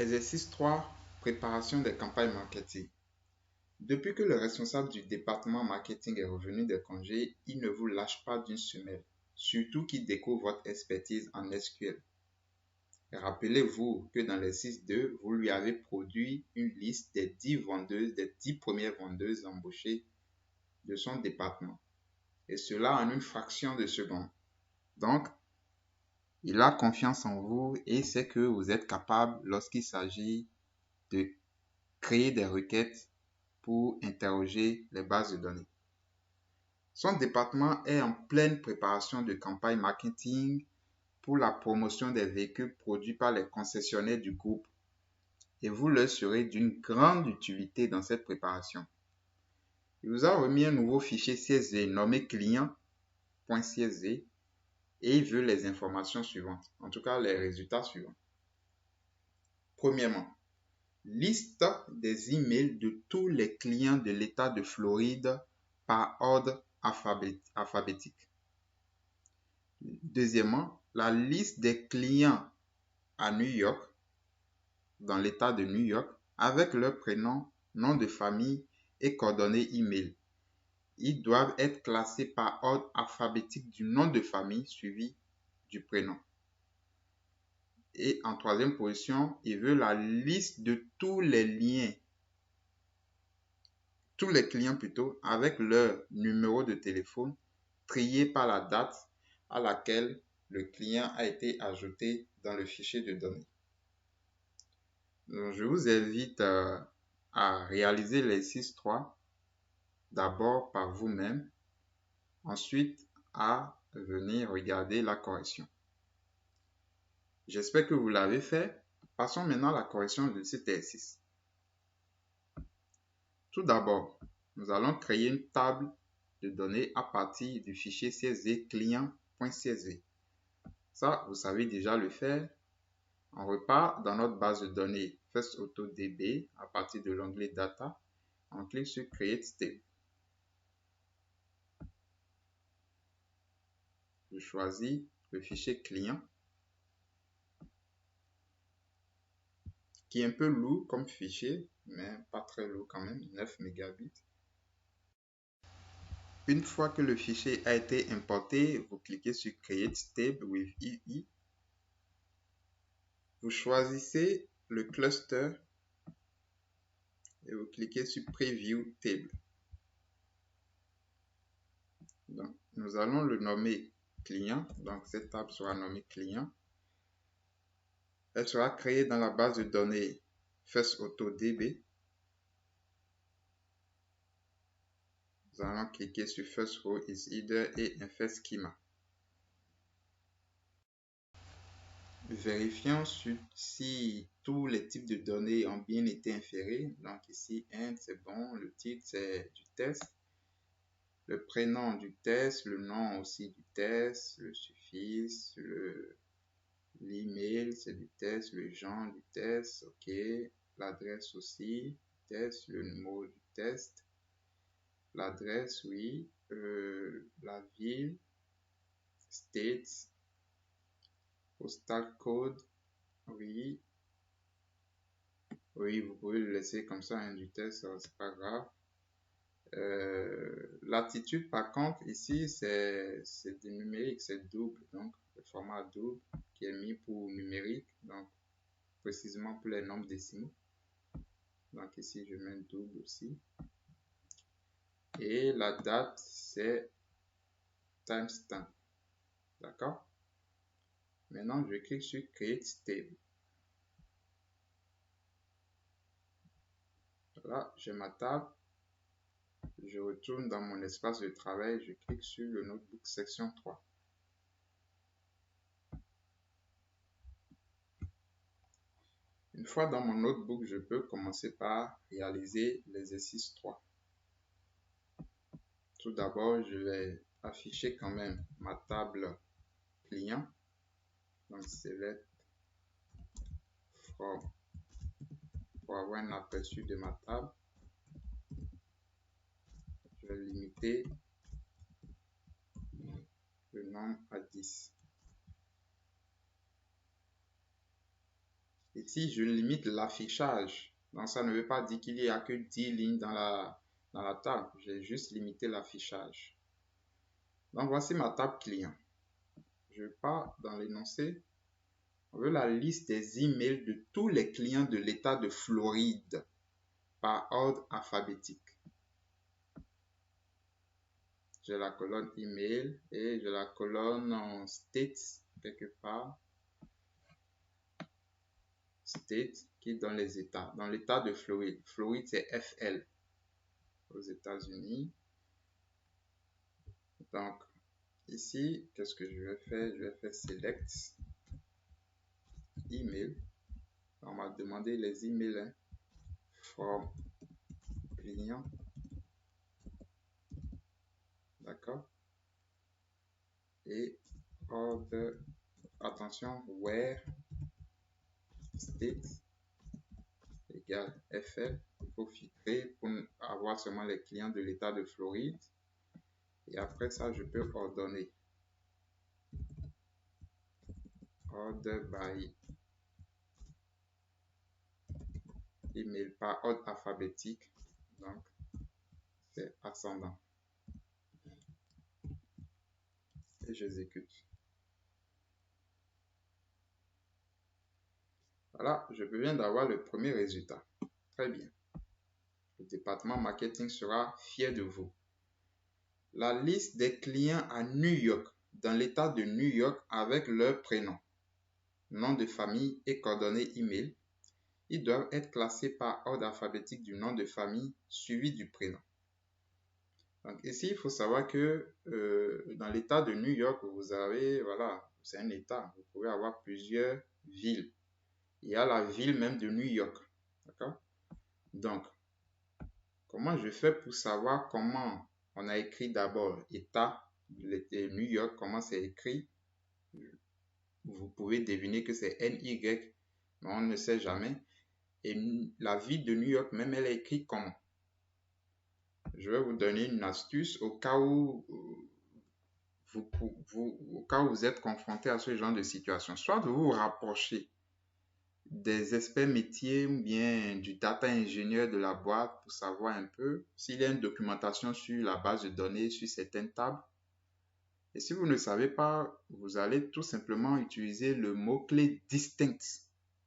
Exercice 3. Préparation des campagnes marketing. Depuis que le responsable du département marketing est revenu des congés, il ne vous lâche pas d'une semelle, surtout qu'il découvre votre expertise en SQL. Rappelez-vous que dans l'exercice 2, vous lui avez produit une liste des 10 vendeuses, des 10 premières vendeuses embauchées de son département. Et cela en une fraction de seconde. Donc, il a confiance en vous et sait que vous êtes capable lorsqu'il s'agit de créer des requêtes pour interroger les bases de données. Son département est en pleine préparation de campagne marketing pour la promotion des véhicules produits par les concessionnaires du groupe et vous leur serez d'une grande utilité dans cette préparation. Il vous a remis un nouveau fichier CSV nommé client.csv et il veut les informations suivantes, en tout cas les résultats suivants. Premièrement, liste des emails de tous les clients de l'État de Floride par ordre alphabétique. Deuxièmement, la liste des clients à New York, dans l'État de New York, avec leur prénom, nom de famille et coordonnées email. Ils doivent être classés par ordre alphabétique du nom de famille suivi du prénom. Et en troisième position, il veut la liste de tous les clients plutôt, avec leur numéro de téléphone, trié par la date à laquelle le client a été ajouté dans le fichier de données. Donc, je vous invite à réaliser l'exercice 3, d'abord par vous-même, ensuite à venir regarder la correction. J'espère que vous l'avez fait. Passons maintenant à la correction de cet exercice. Tout d'abord, nous allons créer une table de données à partir du fichier CSV client.csv. Ça, vous savez déjà le faire. On repart dans notre base de données FirstAutoDB à partir de l'onglet Data. On clique sur Create Table. Je choisis le fichier client qui est un peu lourd comme fichier, mais pas très lourd quand même, 9 mégabits. Une fois que le fichier a été importé, vous cliquez sur Create Table with EE. Vous choisissez le cluster et vous cliquez sur Preview Table. Donc, nous allons le nommer client. Donc, cette table sera nommée client. Elle sera créée dans la base de données FirstAutoDB. Nous allons cliquer sur First Row is Either et Insert Schema. Vérifions si tous les types de données ont bien été insérés. Donc ici, end, c'est bon. Le titre, c'est du test. Le prénom du test, le nom aussi du test, le suffixe, l'email, c'est du test, le genre du test, ok. L'adresse aussi, test, le numéro du test. L'adresse, oui. La ville, state, postal code, oui. Oui, vous pouvez le laisser comme ça, du test, c'est pas grave. L'attitude, par contre, ici, c'est du numérique, c'est double, donc le format double qui est mis pour numérique, donc précisément pour les nombres décimaux. Donc ici, je mets double aussi. Et la date, c'est timestamp. D'accord? Maintenant, je clique sur Create Table. Voilà, j'ai ma table. Je retourne dans mon espace de travail. Je clique sur le notebook section 3. Une fois dans mon notebook, je peux commencer par réaliser l'exercice 3. Tout d'abord, je vais afficher quand même ma table client. Donc, select from pour avoir un aperçu de ma table. Je vais limiter le nombre à 10. Ici, je limite l'affichage. Donc, ça ne veut pas dire qu'il n'y a que 10 lignes dans la table. J'ai juste limité l'affichage. Donc, voici ma table client. Je pars dans l'énoncé. On veut la liste des emails de tous les clients de l'État de Floride par ordre alphabétique. J'ai la colonne email et j'ai la colonne en state quelque part. State qui donne les États. Dans l'État de Floride. Floride, c'est FL aux États-Unis. Donc, ici, qu'est-ce que je vais faire? Je vais faire select email. On m'a demandé les emails hein, from client. D'accord? Et order, attention, where state égale FL. Il faut filtrer pour avoir seulement les clients de l'État de Floride. Et après ça, je peux ordonner. Order by email par ordre alphabétique. Donc, c'est ascendant. Et j'exécute. Voilà, je viens d'avoir le premier résultat. Très bien. Le département marketing sera fier de vous. La liste des clients à New York, dans l'État de New York avec leur prénom, nom de famille et coordonnées email. Ils doivent être classés par ordre alphabétique du nom de famille suivi du prénom. Donc ici, il faut savoir que dans l'État de New York, vous avez, voilà, c'est un État, vous pouvez avoir plusieurs villes. Il y a la ville même de New York. D'accord? Donc, comment je fais pour savoir comment on a écrit d'abord État de New York, comment c'est écrit? Vous pouvez deviner que c'est NY, mais on ne sait jamais. Et la ville de New York, même elle est écrite comment? Je vais vous donner une astuce au cas où vous êtes confronté à ce genre de situation. Soit de vous rapprocher des experts métiers ou bien du data ingénieur de la boîte pour savoir un peu s'il y a une documentation sur la base de données sur certaines tables. Et si vous ne savez pas, vous allez tout simplement utiliser le mot-clé distinct.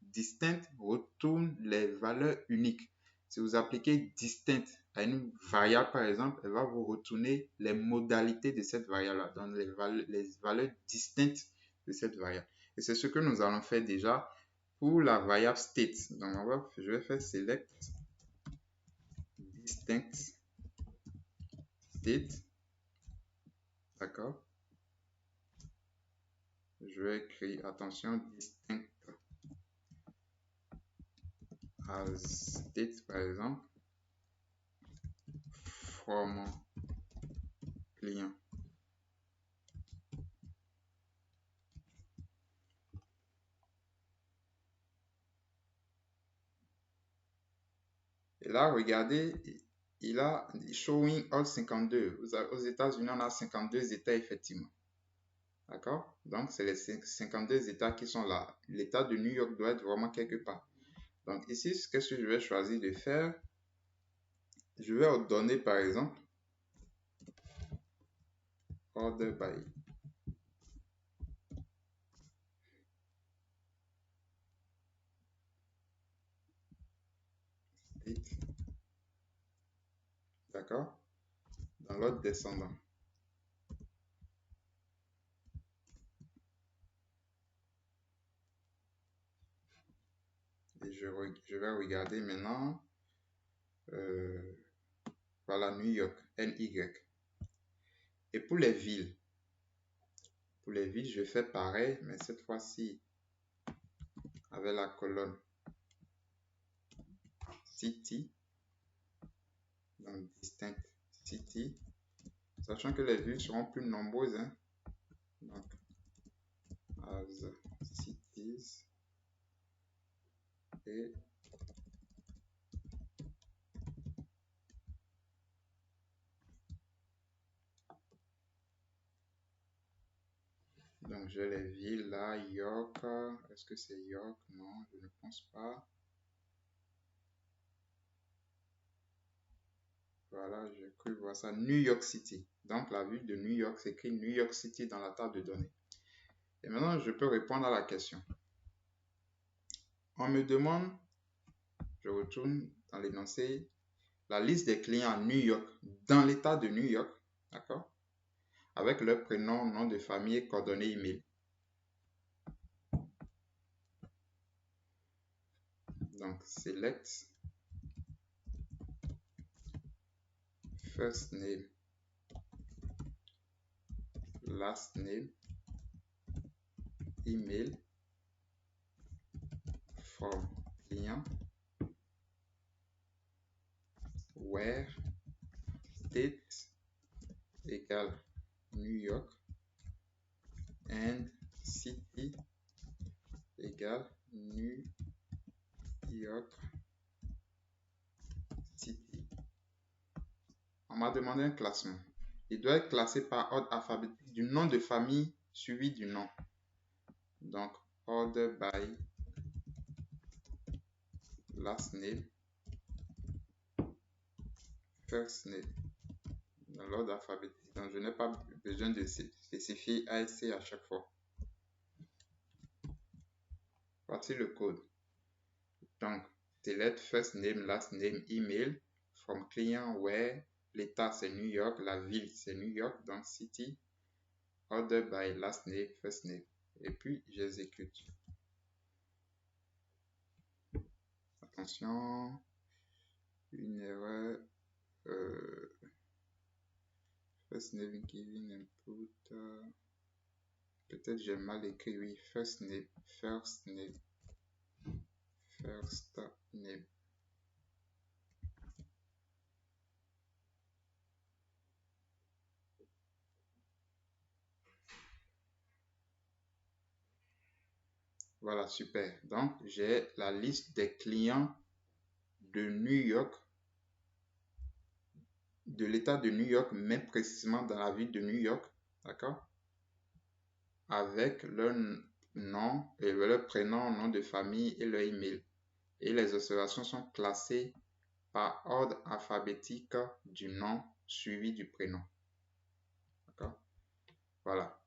Distinct retourne les valeurs uniques. Si vous appliquez distinct à une variable, par exemple, elle va vous retourner les modalités de cette variable-là, donc les valeurs distinctes de cette variable. Et c'est ce que nous allons faire déjà pour la variable state. Donc, je vais faire select distinct state. D'accord? Je vais écrire, attention, distinct as state, par exemple, from client. Et là, regardez, il a showing all 52. Aux États-Unis, on a 52 États, effectivement. D'accord? Donc, c'est les 52 États qui sont là. L'État de New York doit être vraiment quelque part. Donc, ici, qu'est-ce que je vais choisir de faire? Je vais ordonner, par exemple, order by state. D'accord? Dans l'ordre descendant. Et je vais regarder maintenant. Voilà, New York, NY. Et pour les villes, je fais pareil, mais cette fois-ci, avec la colonne City, donc distinct City, sachant que les villes seront plus nombreuses, hein. Donc, as cities et donc j'ai les villes là, York. Est-ce que c'est York? Non, je ne pense pas. Voilà, j'ai cru voir ça. New York City. Donc, la ville de New York, c'est écrit New York City dans la table de données. Et maintenant, je peux répondre à la question. On me demande, je retourne dans l'énoncé, la liste des clients à New York, dans l'état de New York, d'accord? Avec leur prénom, nom de famille et coordonnées email. Donc, select first name, last name, email, from client, where, state égale New York, and city égale New York City. On m'a demandé un classement. Il doit être classé par ordre alphabétique du nom de famille suivi du nom. Donc, order by last name, first name, dans l'ordre alphabétique. Donc, je n'ai pas besoin de spécifier ASC à chaque fois. Voici le code. Donc, select first name, last name, email, from client where, l'état c'est New York, la ville c'est New York, donc city, order by last name, first name. Et puis, j'exécute. Attention, une erreur. First name given input. Peut-être j'ai mal écrit, oui. First name, first name, first name. Voilà, super. Donc, j'ai la liste des clients de New York, de l'état de New York, mais précisément dans la ville de New York, d'accord? Avec leur nom et leur prénom, nom de famille et leur email. Et les observations sont classées par ordre alphabétique du nom suivi du prénom. D'accord? Voilà.